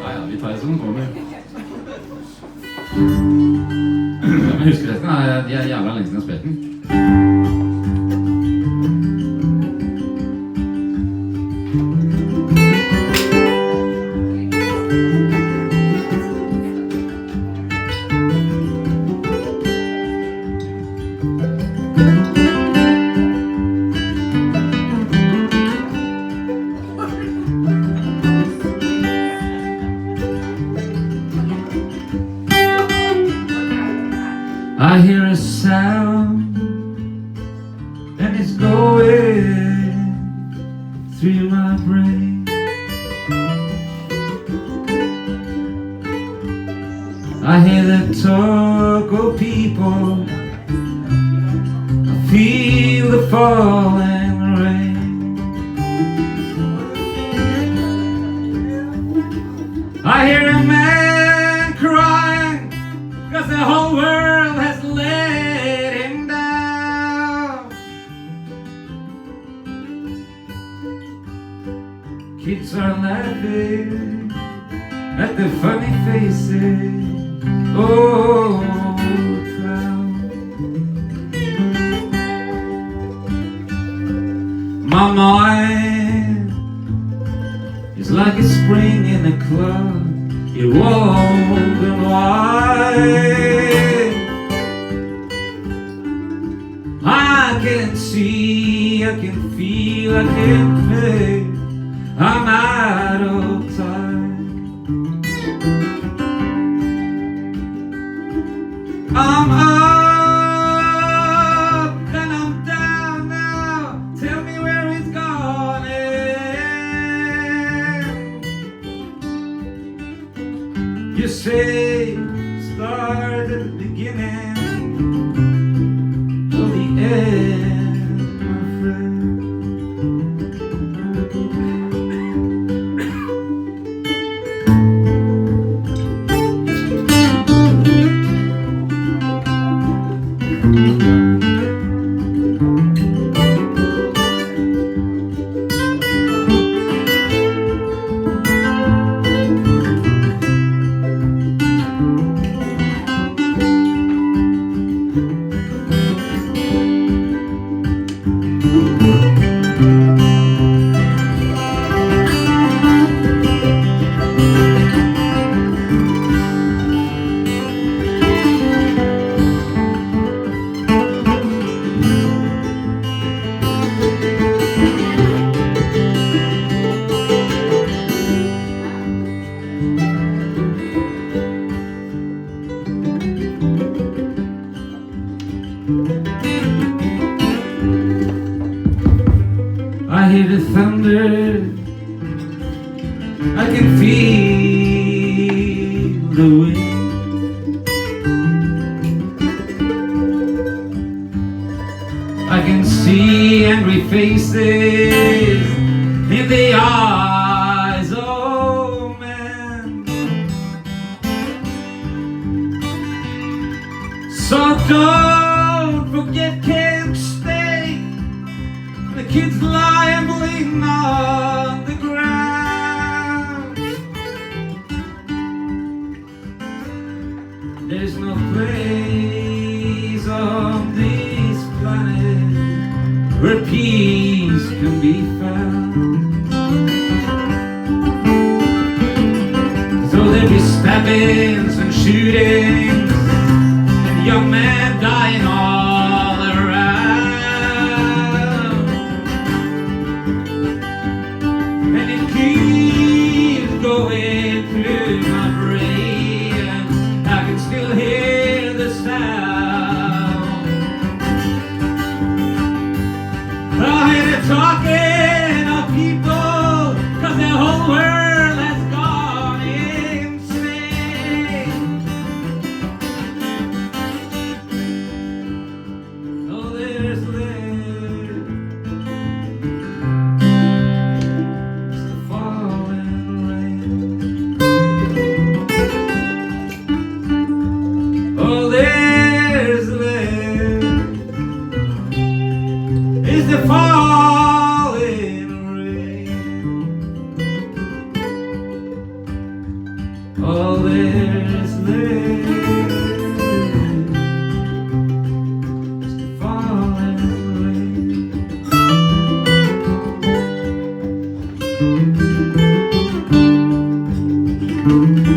Ja, vi tar det som den kommer. Men husker resten, de er jævla lenge siden jeg har spilt den. I hear a sound and it's going through my brain. I hear the talk of people, I feel the falling rain. I hear a man crying 'cause the whole world has let him down. Kids are laughing at the funny faces. Oh, clown. My mind is like a spring in a club. It won't and wide. I can see, I can feel, I can play. I'm out of time. I'm up and I'm down now. Tell me where it's gone. You say start at the beginning of the end, my friend. I hear the thunder, I can feel the wind. I can see angry faces in the eyes of men. So don't forget, can't stay. The kids lie bleeding on the ground. There's no place on this planet where peace can be found. So there'll be stabbings and shootings and young men dying all around. And it keeps going through my brain. I can still hear the sound. I hear the talking of people, 'cause the whole world has gone insane. Thank